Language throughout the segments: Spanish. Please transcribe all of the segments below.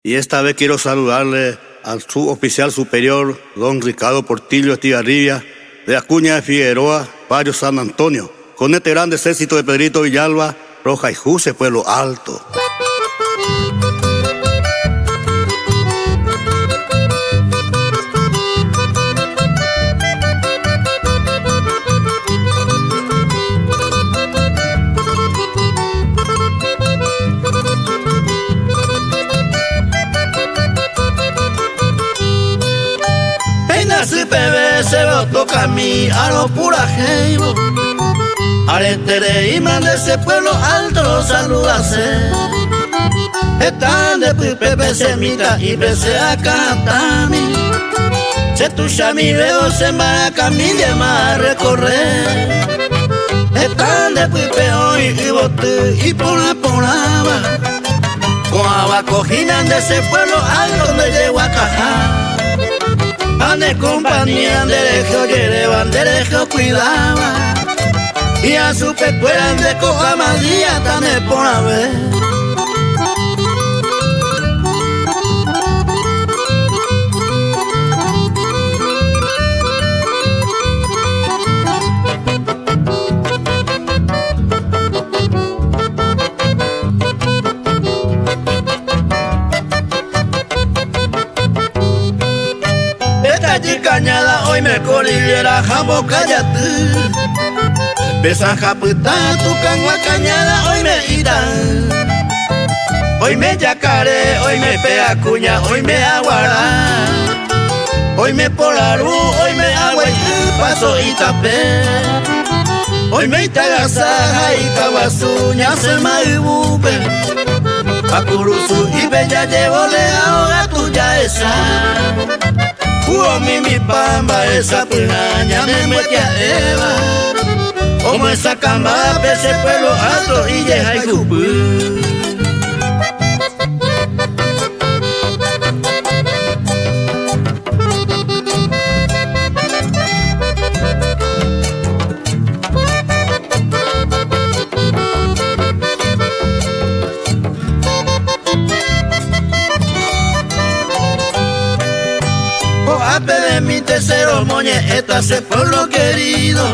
Y esta vez quiero saludarle al suboficial superior, don Ricardo Portillo Estigarribia, de Acuña de Figueroa, Barrio San Antonio, con este grande ejército de Pedrito Villalba, Roja y Juse, Pueblo Alto. Si bebé se lo toca a mí, a lo pura jeibo. Aretere y mande ese Pueblo Alto lo saludase. Están de pepe semita y pese a catami. Se tuya mi veo se maraca mi llama a recorrer. Están de pepe hoy y bote y por la con abajo ginan de ese Pueblo Alto donde llego a cajar. Ande compañía, derecho, llevan derecho, cuidaba. Y a su pecuera de coja más día, también por haber. Cañada hoy me cordillera jambo cállate. Besa japuta tu cangua cañada hoy me irá. Hoy me yacaré, hoy me pea cuña, hoy me aguará. Hoy me polarú, hoy me agua y paso y tapé. Hoy me itagasaja y cabasuña se maibupe. Pacuruzu y bella llevo le ahoga tuya esa. Mi pamba, esa piraña me mete a Eva. Como esa camba, ese Pueblo Alto y llega y cupu. De mi tercero moñe, esta se pueblo querido.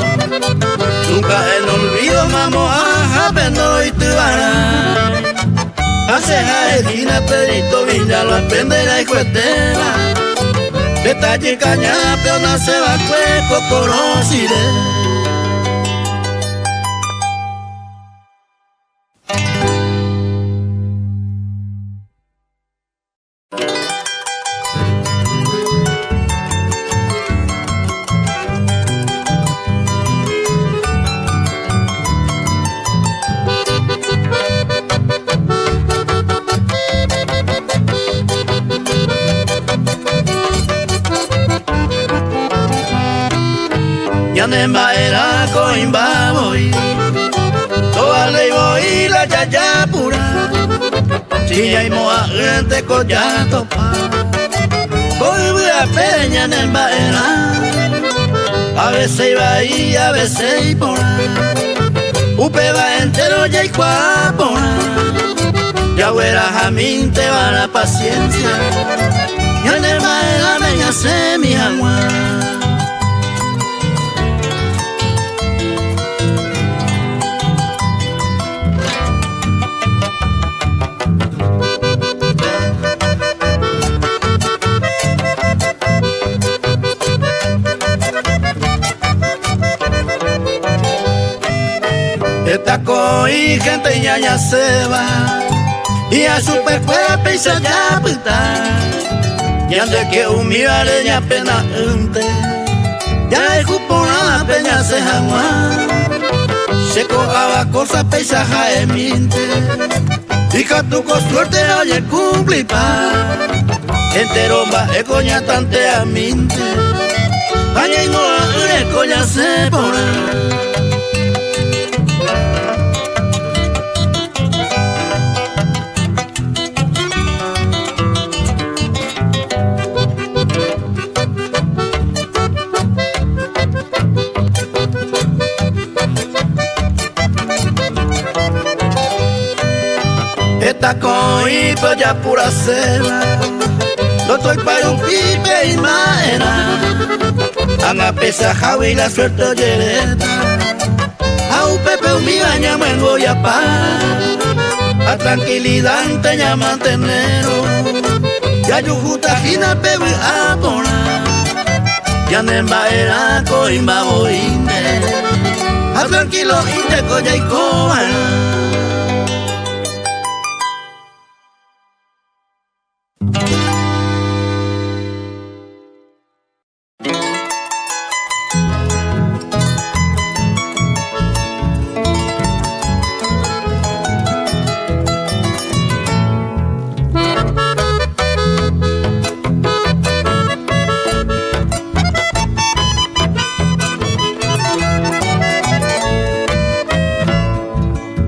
Nunca el olvido, mamo, ajá, pero y te vará. Hace jaelina, Pedrito Villa, lo aprende la hijuetera. Detalle cañada, pero no se va a cueco, conociré. Yanemba era coimba voy, toda ley voy la yaya pura. Chilla y moa gente collato pa, voy a peña Yanemba era. A veces iba y a veces y por upe va entero ya y cuapora. Ya huera jamín te va la paciencia. Yanemba era meña se mi agua. Esta coi gente ya se va y a su pecuera pisa ya puta. Y ande que humillare ya pena ante ya es cupona peña se jamá. Se cojaba cosa pisa jaeminte y catuco suerte oye cumplipa. Entero va e coña tante aminte aña y no e coña se pora. coi pues ya pura ceba. Lo estoy para un pipe y maera. Anga pesa javi la suerte yereta. A un pepe un mi baña me voy a paz. A tranquilidad te llama tenero. Ya yo justa gina pebe a pona. Ya nemba era coimba boinde. A tranquilo inte coya y coa.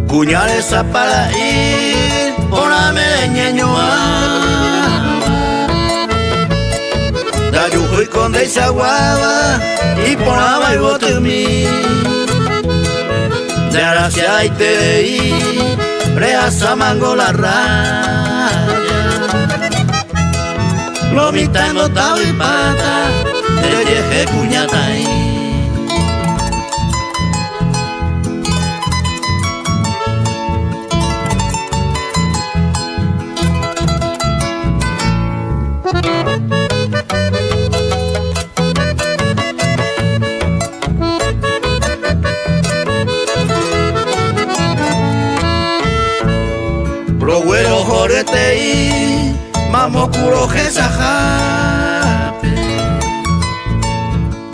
Cuñales a para ir, poname ñeñoa. La yujo y con de guava y ponaba y bote mi. De gracia y te deí, preasa mango la raya. Lo mitando tao y pata, te lleje cuñata ahí. Proguero jorete y mamo kuro jesa jape.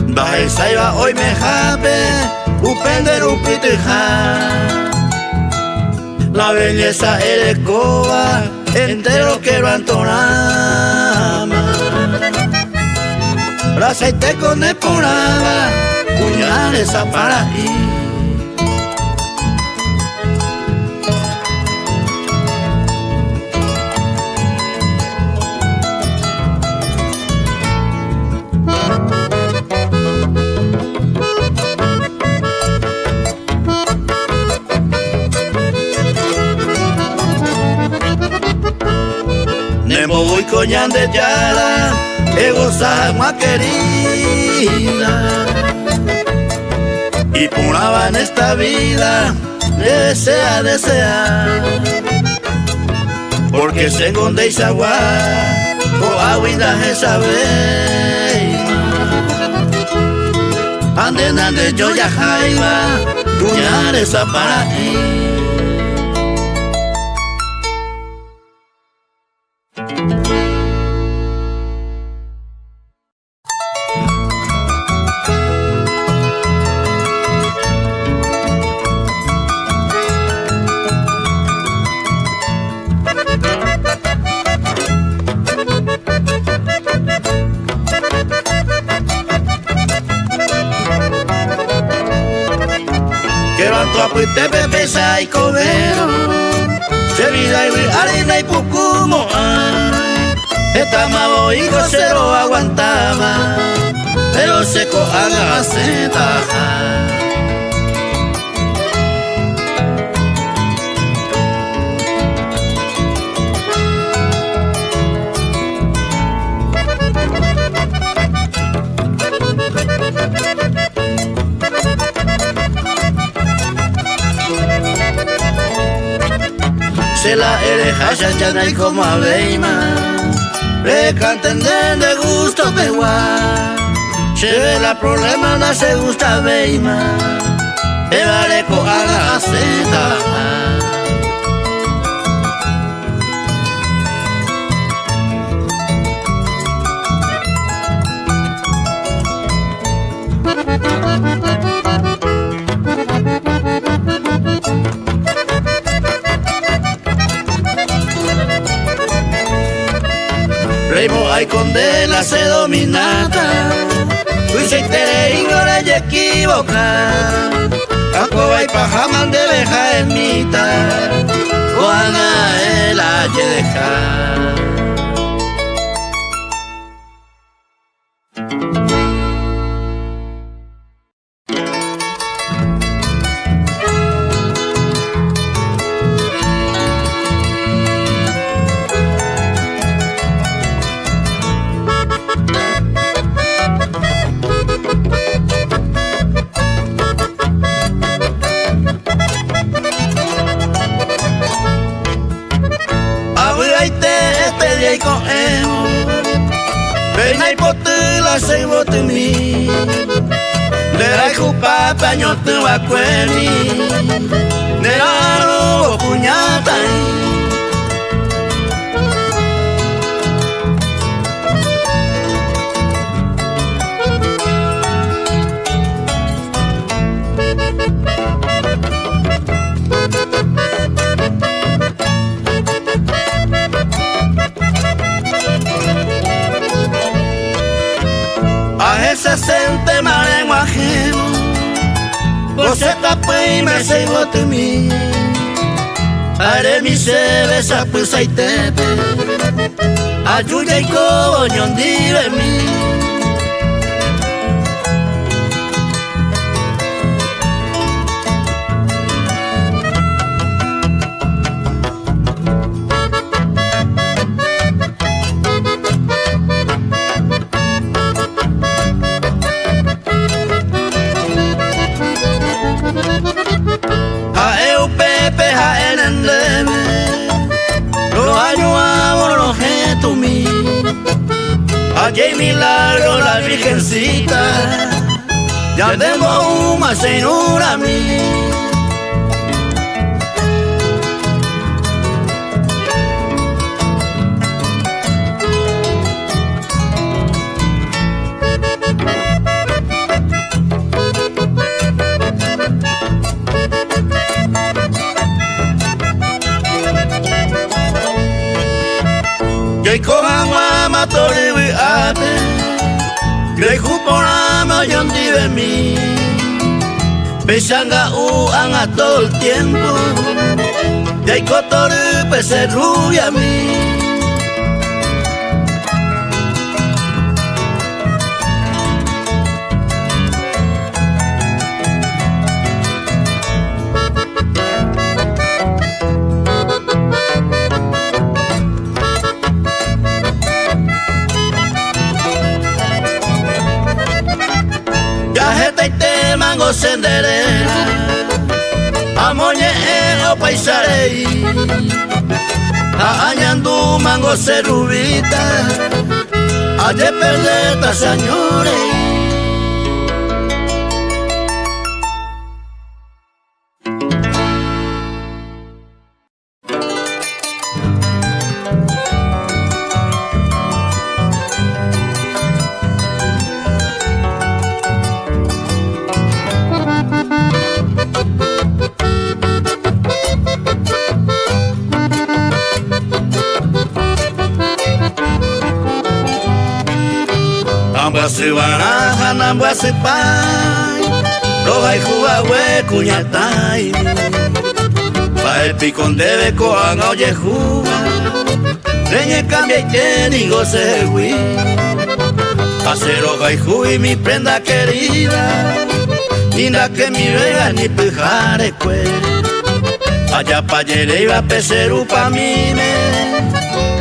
Baje saiba hoy me jape, upender upite ja. La belleza eres coba, entero quiero antonama. Brasa y te con temporada, puñales a para ir. Nemo voy coñan de yara, goza más querida. Y punaba en esta vida, desea. Porque según de Isagua, o aguinda esa veima. Ande yo ya jaiba, puñales a para ti. Te bebesa y cobero, se vida y arena y pucumo. Esta mavo y cero aguantaba, pero seco a la maceta. Se la ereja ya y como a Beima, le canten de gusto peguá. Se ve la problema, no se gusta Beima, me vale con la zeta. Reimo hay condena se dominata, Luis y tere ignora y equivoca. Cacoba y pajaman de beja en mitad, Juana el deja. va se votumi Nerai kupa paño tu acueni Neraro puñatai Se sente mare guajero Você tapei me sei votumi Are mi se besa pues ai tepe Ayuya y coñón dire mi Allí milagro la virgencita Ya tengo una señora a mí Yo coja guama tori ate Grey juporama yo de mí Pesanga anga todo el tiempo Ya hay cotori pese rubia a mí Mango senderera Amoñe o paisarei Añandu mango cerubita Aye perdeta señores Nambuase baraja, nambuase pai Roja y jugawe cuñatai Pa el picón debe coanga oye juga Reñe cambia y tiene goce hui Hace roja y jugi mi prenda querida Linda que mi vega ni pijare cue Allá pa yere iba peseru pa mime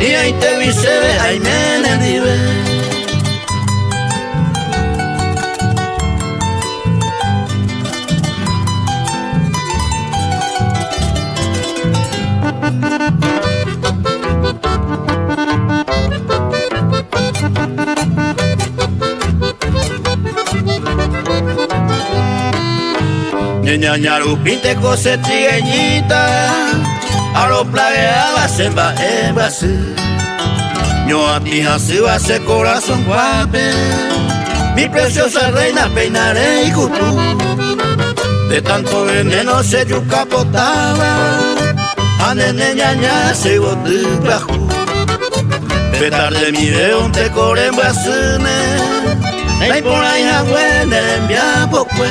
Y ahí te vi se ve ay mene dive Ñañaru pinte cose trigueñita A lo plagueaba se va en base Yo a ti así va a ser corazón guape Mi preciosa reina peinaré y cutú De tanto veneno se yuca potaba A nene ñaña se bote bajo Petar de mi deón te core en basene Ay por ahí a buena envía poco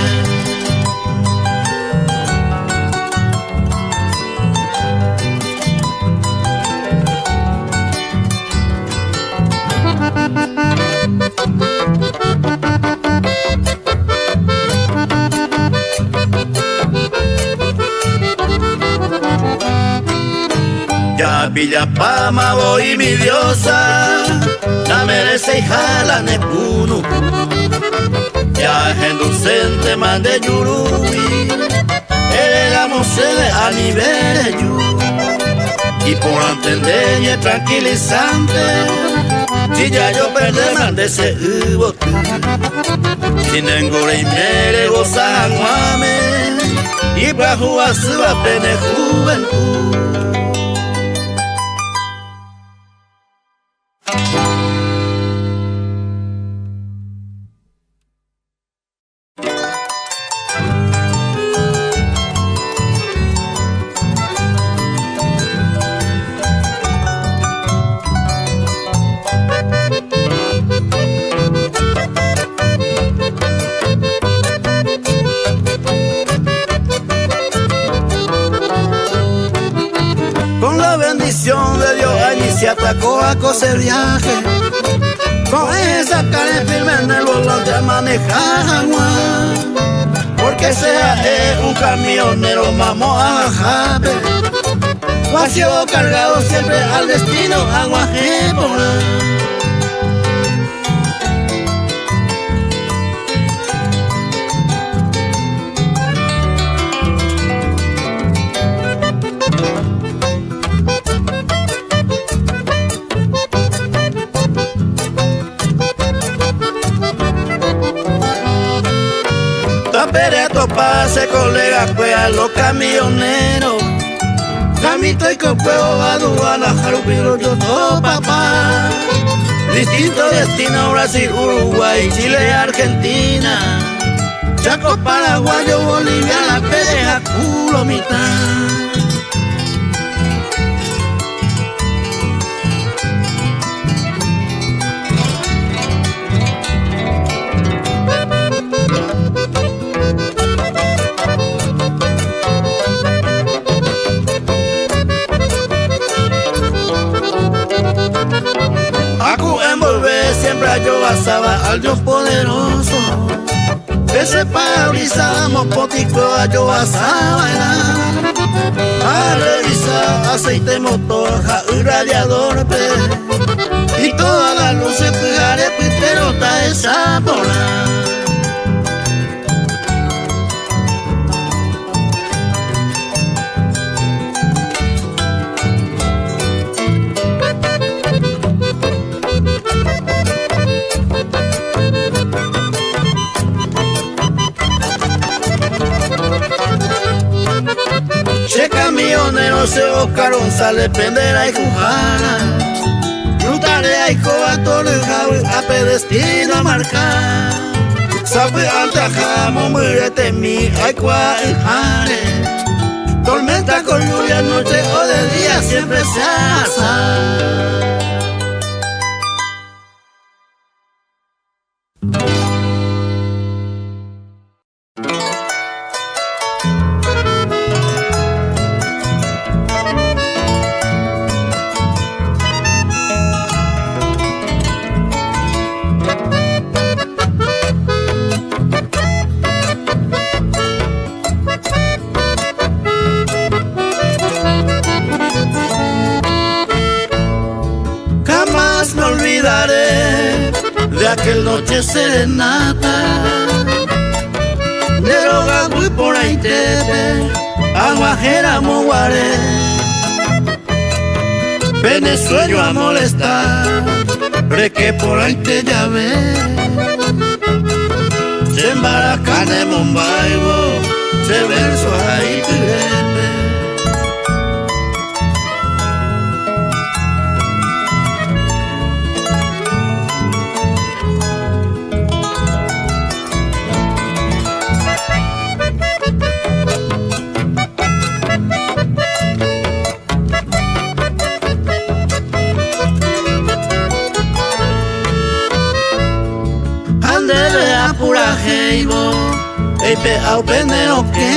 Ya Villapama voy mi diosa, la merece y jala nepunu. Ya en docente mande yurubi, el amo se ve a nivel yu. y por entender tranquilizante. Si ya yo perdí mandese bote, si nengore y mere goza guame, y para jugar su pene juventud. De Dios allí se atacó a coser viaje, con esa cara firme en el volante a manejar agua, porque sea un camionero mamó a Jape, vacío cargado siempre al destino agua jébora. Pereto pase colega pues a los camioneros, camito y copeo aduana jarupiro yo todo papá. Distinto destino Brasil, Uruguay, Chile, Argentina, Chaco, Paraguayo, Bolivia, la pereja culo mitad. Siempre yo basaba al Dios poderoso, ese parabrisamos potico yo basaba a revisar aceite motor, y radiador y todas las luces pegare piterota esa bola. Che camionero se buscaron sale pendera y jujana, Rutarea y cobatore a pedestino a marcar, sabe altajamo murete mi ay jare, tormenta con lluvia noche o de día siempre se asa. De aquel noche serenata, de Rogagüí por ahí tepe, Aguajera Moguaré, Venezuela a molestar, Reque por ahí te llave, se embaracane Mombaibo, se verso ahí tepe. Pura heibo, eipe au penero que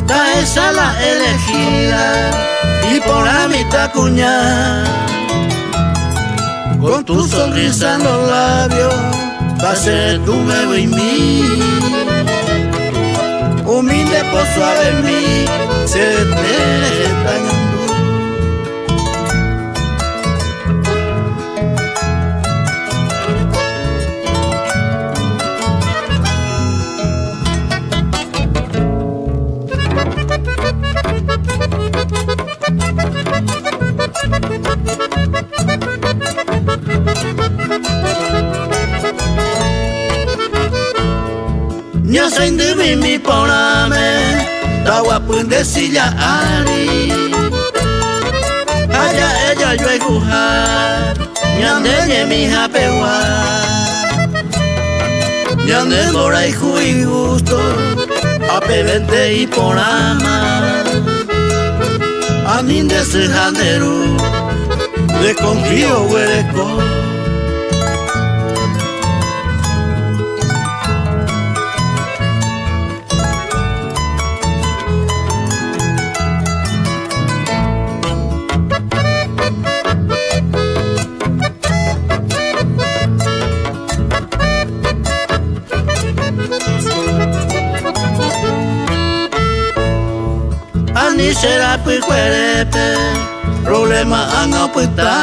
da esa la elegida y por la mitad cuña con tu sonrisa en los labios va a ser tu bebé y mí humilde por suave en mí se te extrañando. sain de mi poname tawa pun de silla ari allá ella yo eguja ñande mi japewa ñande morai hui gusto ape vente y ponama anin de sejanderu de confío huereco. Ani será pi cuerepe problema anga puta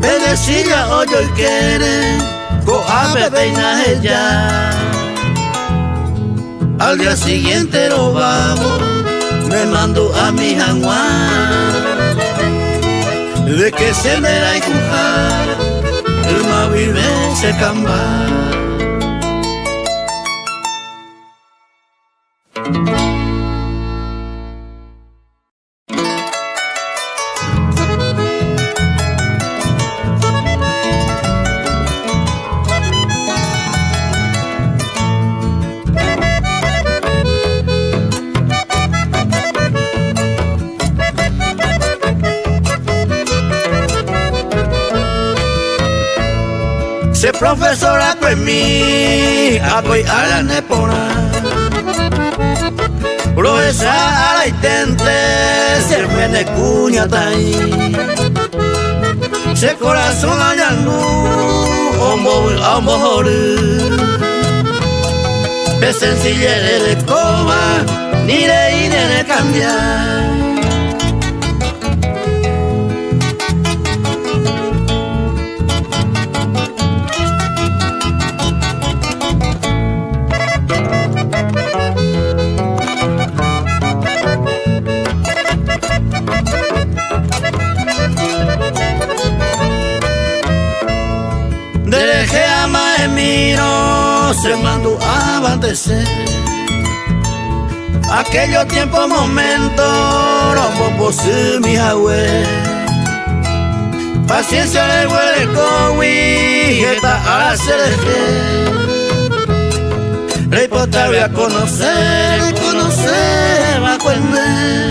pedecilla hoyo y quiere go a peina ella al día siguiente lo vamos me mando a mi jaguar de que se me la encujar el más vive se camba. Se profesora con mi apoy a la nepona profesora a la intente se me de cuña tai se corazón allá no homo de sencillez de escoba ni de cambiar. Deje a Maemiro se mandó a abastecer aquellos tiempos momentos rompo por si mi jahue paciencia de huele cowi está a hacer rey potar voy a conocer va a comer.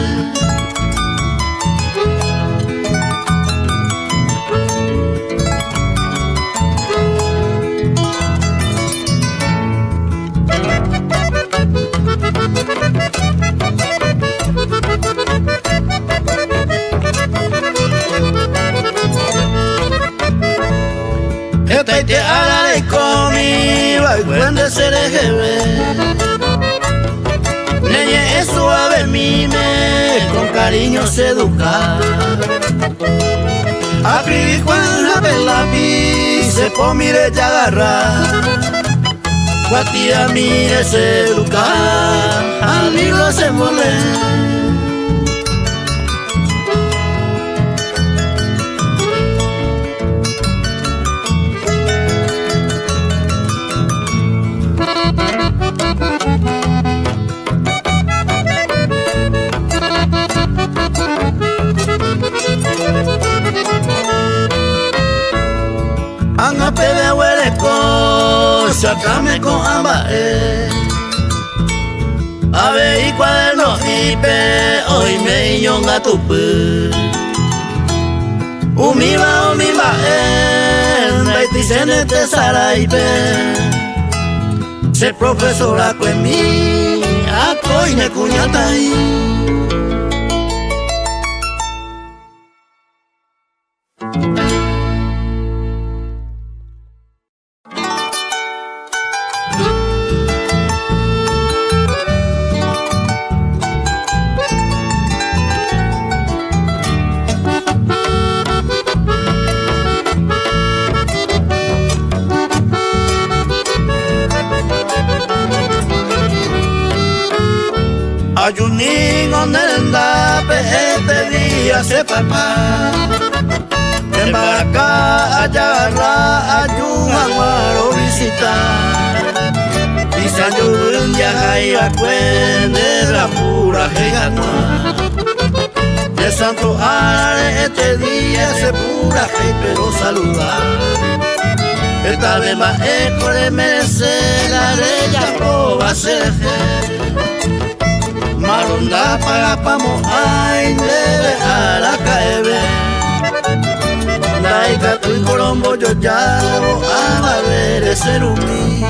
Esta te habla de conmigo y cuando se deje ver Neñe es suave mime con cariño se educa Acribí cuando la lápiz se po mire ya agarra Guatía mire se educa al libro se mole. Anga pebe huele con sacame con ambae Ave y cuaderno ipe hoy me yonga tupu Umiba baiti senete saraipe Se profesora con mi acoine cuñatai. Ayunín donde andape este día se papá Embarca allá ayudan a visitar Isayun ya jaiba cuende la pura jeganua. De Santo Are este día se pura hey, pero saludar. Esta vez más eco de merecer la reya proba ser Maronda para pamo ay debe a la caebe. Laika tu y colombo yo llamo a ver ese rumí.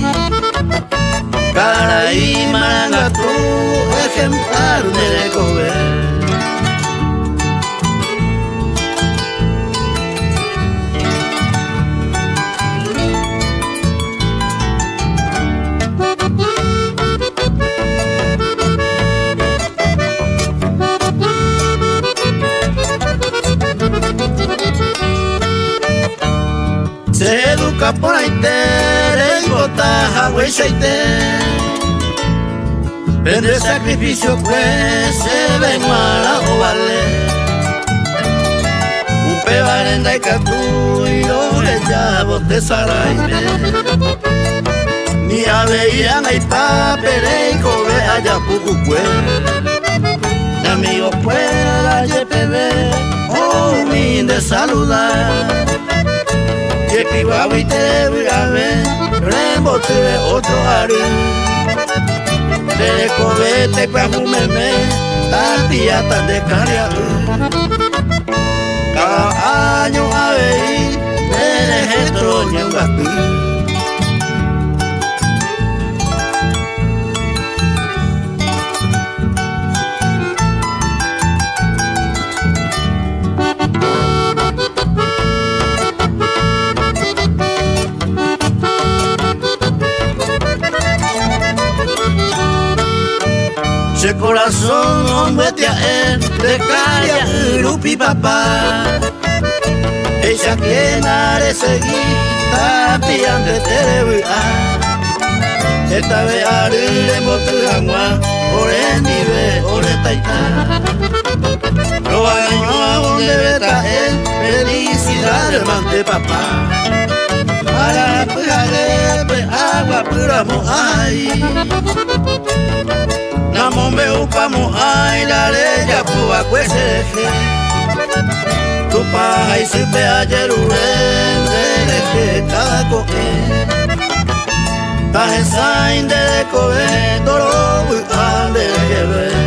Caraí maranga tu ejemplar de comer. Se educa por ahí en botaja, güey, vende sacrificio, pues se ven mala o vale. Un pebarenda y catú y los llavos de Saraime. Ni aveían hay papel y cobe allá pucucue. De amigos fuera la YPB, oh, min de saludar. Que piba y te virabe, rembote de otro ari. De cobete pa' mumeme, tatía tan de caria. Cada año a ver, eres troña en Guatí. Ese corazón hombre te él de caria lupi papá. Ella quien haré seguir tapian de televisa. Esta vez haré motilangua por el nivel por el taita. Lo año a donde beta él felicidad hermano de papá. Para pegarle agua puramo ay. Namo me upamo ay la leya pua cueseje. Tu paja y sipe ayer uren cada coque. Taje sain de coe toro buan de jebe.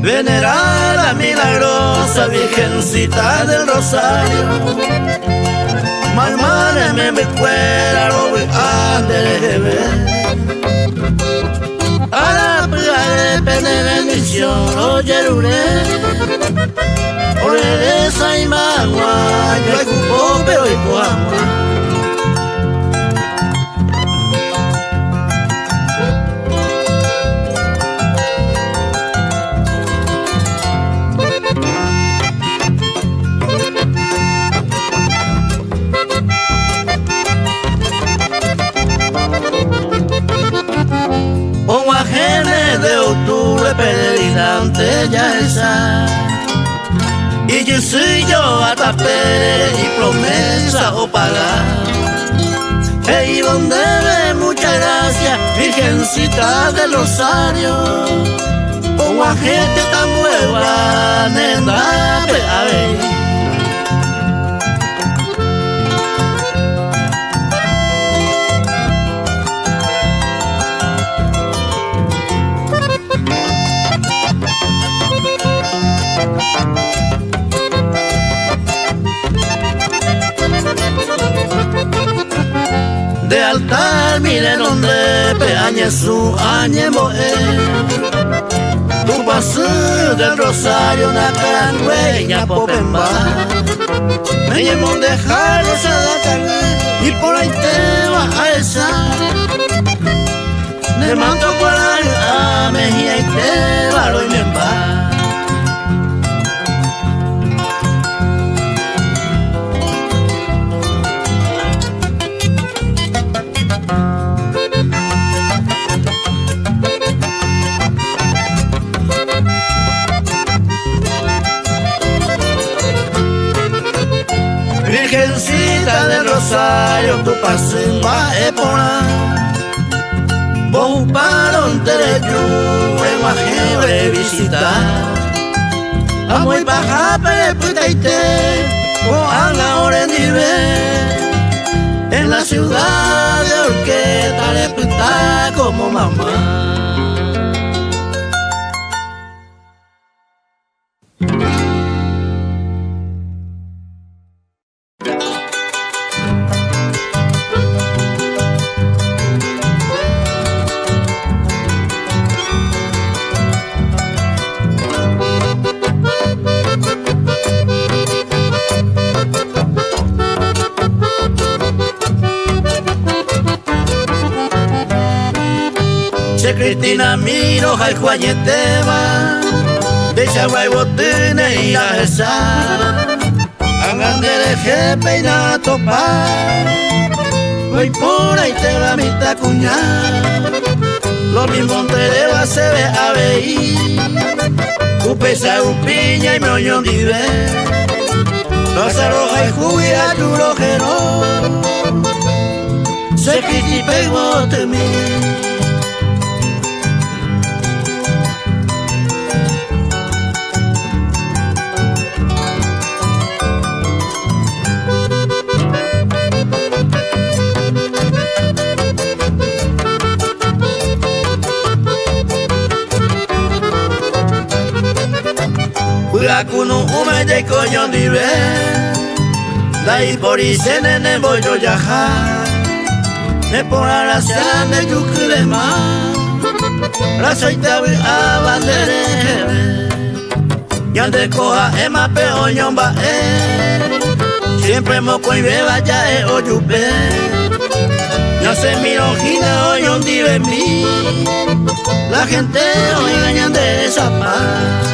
Venerada milagrosa Virgencita del Rosario, malmáreme me fuera lo voy a a la priare de bendición oye lune ore esa imagua yo hay cupo pero y coamua. De octubre peregrinante ya esa y yo soy yo a tapere y promesa o pagar y donde ve muchas gracias Virgencita del Rosario con una gente tan buena nenda a ver. De altar mire donde peañe su añemoe. Tu paso del Rosario na carangüeña popemba. Me llevo dejar esa data y por ahí te vas a esa. Le manto para mejía y te valo y me va. Virgencita del Rosario, tu paso va a epona. Vos para un tereyu, en Guajebre visitar. Amo y baja, pero puta y te, o haga hora en en la ciudad de Orqueta, le puta como mamá. Cristina miro hay juayeteba de Chaguay botine y a esa hagan de jefe y la topa voy por ahí te va mi tacuña lo mismo te deba se ve a ver upesa upiña y me oño dive los arroja y juguía churojero se quiti pego te mi. Kuno ume de coño dive Dai por ise nene voy yo yaja Ne por aracian de yukulema Rasoita vi abandere Yande coja ema peoño ba Siempre moco y beba ya oyupe Ya se miro gina oño dive mi La gente hoy gañan de esa paz.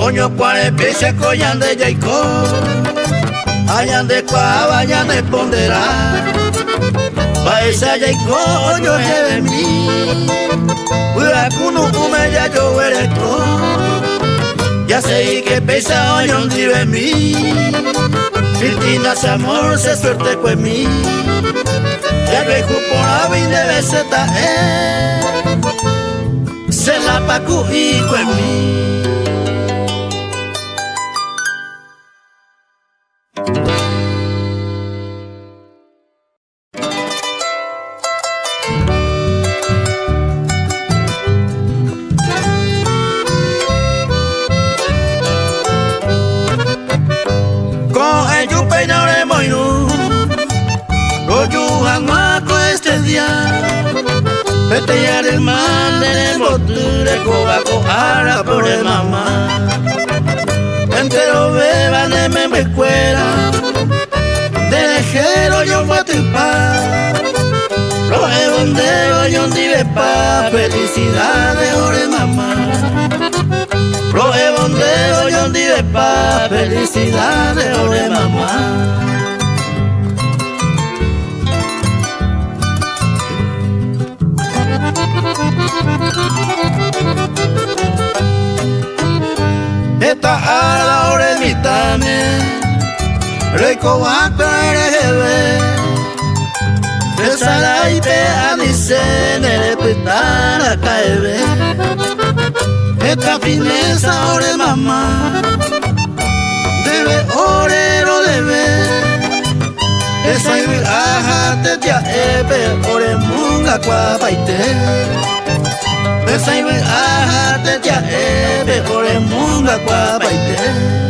Oño cuare pese coyan de Jaico Hayan de cuava, hayan de ponderar Pa esa Jaico oño de mí Cuno ume ya yo eres Ya sé que pesa oño de mí Cristina se amor se suerte con mí Ya vejo por la vida de beseta Se la pacu y con mí. Vete ya del mal del boture cobaco ara por el mamá entero beba de me escuela de lejero yo voy a tripar lo bondeo yo dive pa felicidades ore mamá lo bondeo yo dive pa felicidades ore mamá. Esta a la hora de mi tame, rico va a caer Pesara y pe a mi sene, le pitara a caer Esta fineza hora de mamá, debe orero debe Esa y viaja te tía ebe, ore munga cuapaite Esa y viaja te tía ebe, ore munga cuapaite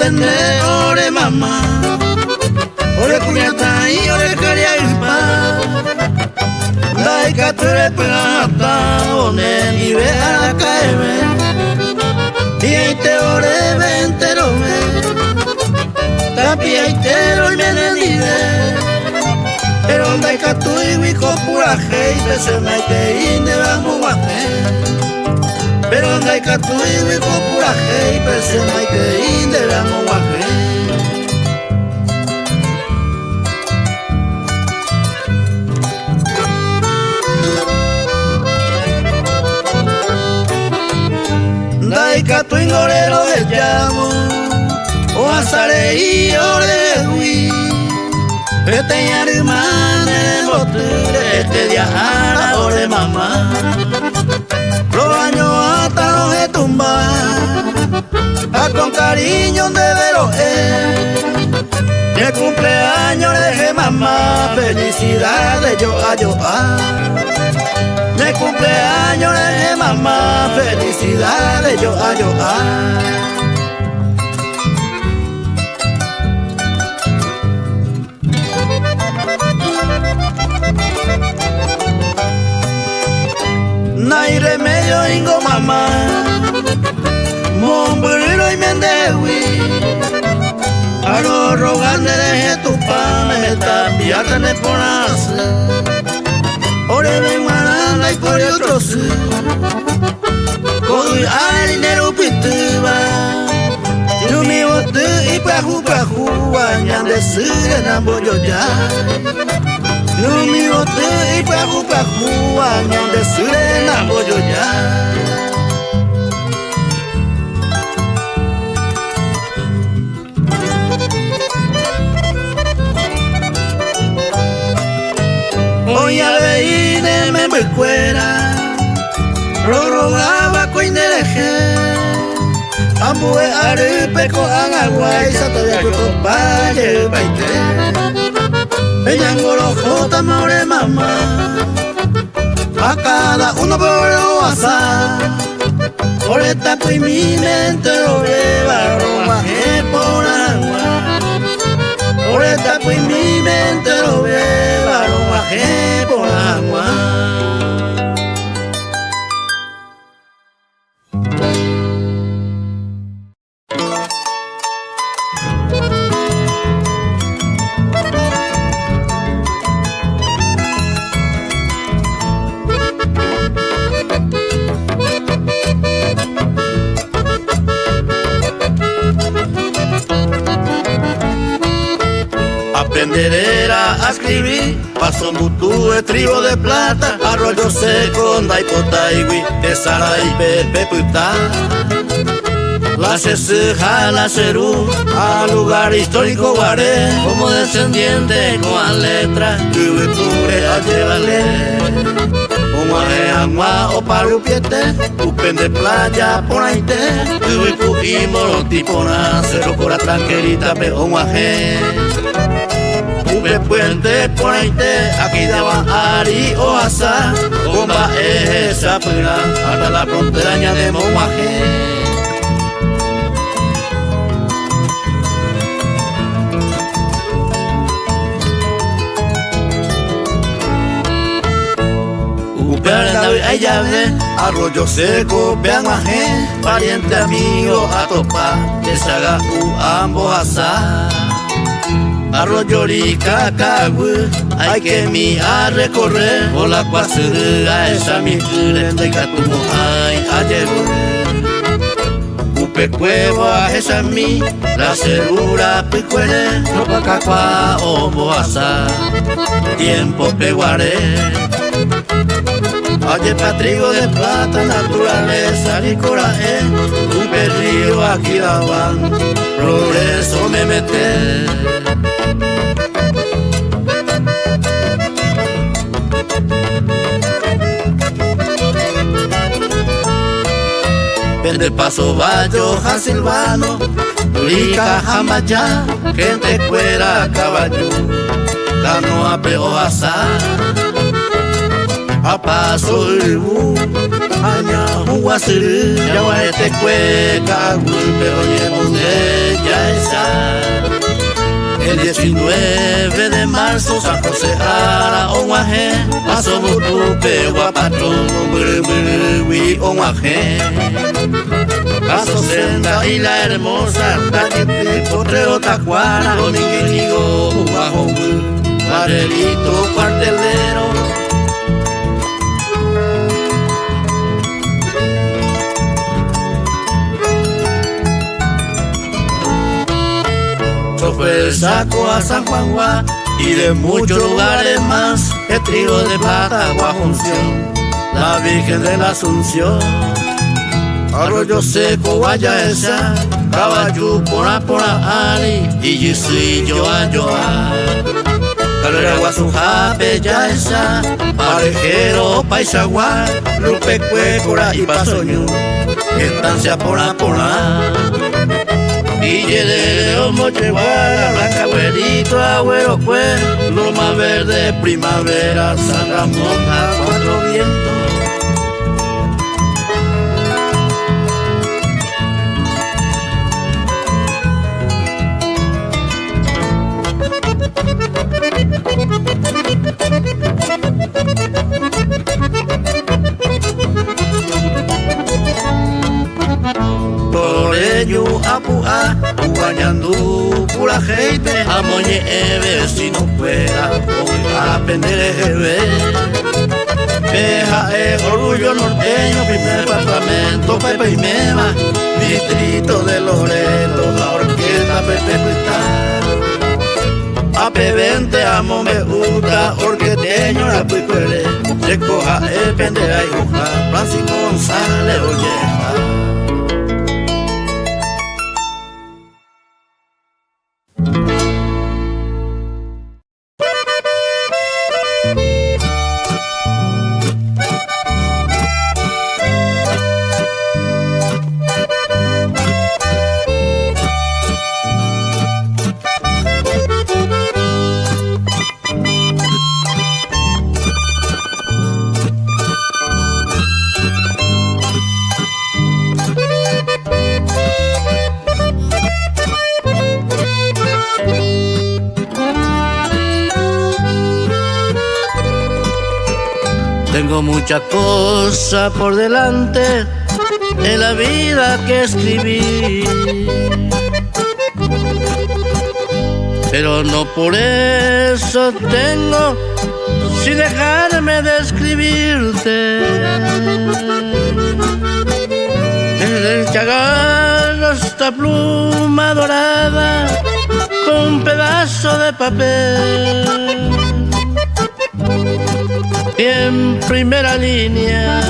entender, ore mamá. Ore cuñata y ore quería ir pa. Dai cature plata, one ni ve a la caeme. Y te ore ventero me. Tapia y te lo me nenide. Pero dai catui mi copura hei, se me que inde vamos guate. Pero dai catui mi copura hei, se me que inde vamos guate. Daika tu ingorero de llamo o asare y orewi este yarimane botere este diajara ore mamá los años hasta los de tumba a con cariño de vero el cumpleaños de mamá felicidades yo a yo de cumpleaños de mamá, felicidades yo a yo a. No hay remedio ingo mamá, mombrero y mendewi. A los rogandes de tu pan me también me ponas. Ore ven marana y por otro sí. Con el dinero pituba. Yo me boté y pajú, añan de sirena bollo ya. Yo me boté y pajú, añan de sirena bollo ya. Hoy al veine me becuera, rogaba coinereje, ambue arepe con agua y sata de acompañe baite. Ella engorojota more mamá, a cada uno por lo asa, por esta pues mi mente lo lleva, romaje por agua. Por esta pues mi mente lo lleva, lo bajé por agua. Aprender a escribir, paso mutu de trigo de plata, arroyo seco, daipotaiwi, tesara y pepe puta. La ceja, la cerú, al lugar histórico guaré, como descendiente con letras, que cubre a llevarle. Como agua o parupiete, upen de playa por ahí te, que cubrimos los tipona, cero cora tranquilita, pero guaje. Ube puente por ahí te, aquí daba Ari o Asa, bomba esa pena, hasta la frontera de Moaje. Ella ve, arroyo seco, vean majé, pariente amigo a topar, que se haga ambos asar. Arroyo rica, cagüe, hay que mi a recorrer, por la cuasera, esa mi cure, de catumo hay ayer. Upe cueva, esa mi, la cerura, picuere, no pa' cacua, o boasa, tiempo peguaré. Oye, patrigo de plata, naturaleza, ni coraje, un perrillo aquí daban, progreso me mete. Vende paso vallo, Silvano, rica jamaya, gente cuera, caballo, canoa, peo, asar. A paso el aña huasuru yawa este cueca golpe oye monte ya esa. El 19 de marzo San José Ara Onguaje pasó Butupe Guapatru Buri Onguaje pasó Senda y la hermosa Taquete Potrero Tacuara Dominguinigo Bajo Barrerito Cuartelero. Fue el saco a San Juan y de muchos lugares más, el trigo de plata Guajunción, la Virgen de la Asunción, Arroyo Seco Guayaesa, Caballo Pora Ali y Yisui Yoa Yoa, Carrera Guasujape Yaesa, Parejero Paisaguá, Lupe Cuécora y Pasoñu, Estancia Pora. Guille de León, Mocheguara, Blanca, Güerito, Agüero, Loma Verde, Primavera, San Ramón, a Cuatro Vientos. Por ello apua, guañandú, pura gente, amoñe si no fuera, hoy aprender Peja orgullo norteño, primer departamento, Pepe y Mema, distrito de Loreto, la orquesta perpetuidad. AP20 amo me gusta, orqueteño la puicuere, recoja pendera y hoja, Francisco González Olleja. Tengo muchas cosas por delante en la vida que escribí, pero no por eso tengo sin dejarme de escribirte. El que agarro esta pluma dorada con un pedazo de papel y en primera línea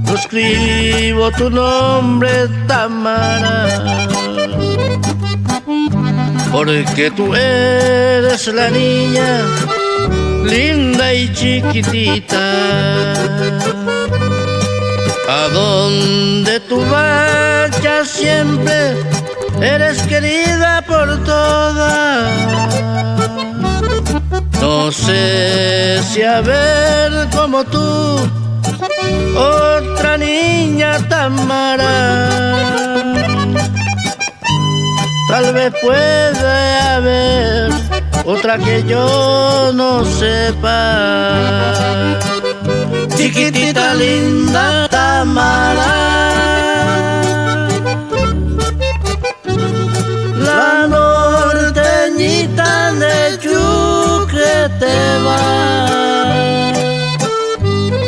yo escribo tu nombre, Tamara, porque tú eres la niña linda y chiquitita. A donde tú vayas siempre eres querida por todas. No sé si haber como tú otra niña Tamara. Tal vez puede haber otra que yo no sepa. Chiquitita linda Tamara, la norteñita de Chucre te va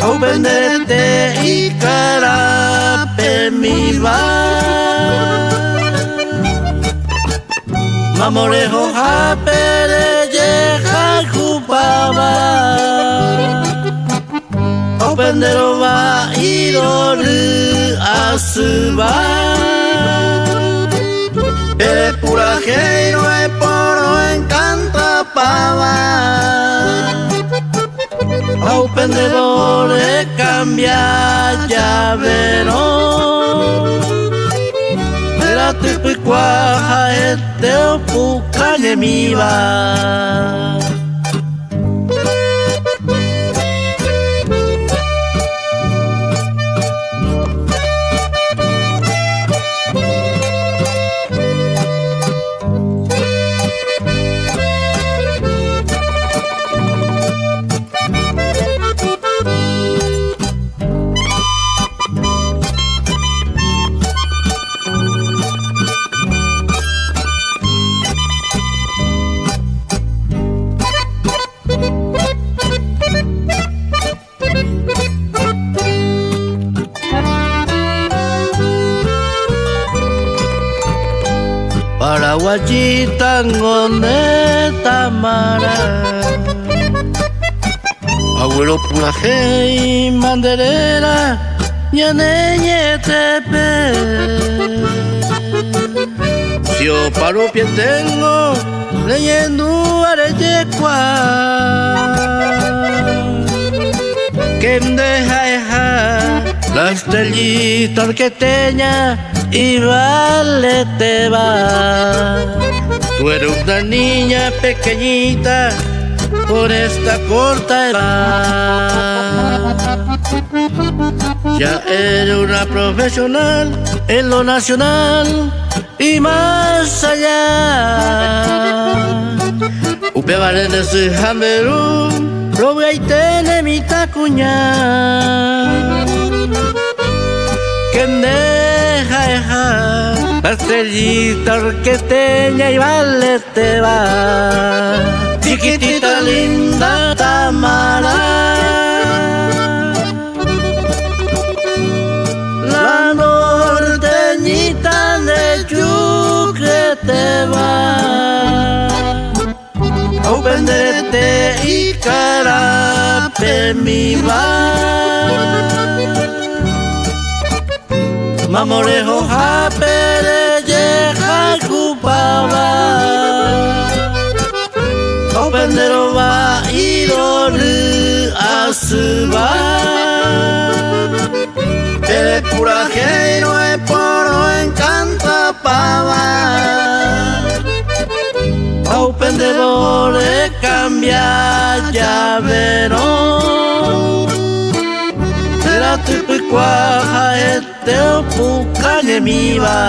a venderte y carape mi va. Mamorejo japere yeja jupaba o pendero va idoru asuba. Eres pura no es poro encanta pava. Au pendedore cambia llavero. Era tipo y cuaja este opucañe mi va. guachita ngoneta mara. Abuelo puraje y manderera, ñaneñe tepe. Si yo paro pie tengo, leyendo areyecua. Que deja la estrellita orqueteña y vale te va. Tú eres una niña pequeñita por esta corta edad. Ya eres una profesional en lo nacional y más allá. Upe vale de su jamerú, lo voy a tener mi tacuña. Que deja la estrellita orqueteña y vale te va. Chiquitita linda Tamara, la norteñita de Chucre te va. Au pendete y carape mi va. Mamorejo japere yeja cupaba. Au pendero va y dolu asuba. El coraje no es poro encanta pava. Au pendero le cambia llavero. Será tu picuaja este o puca de mi va.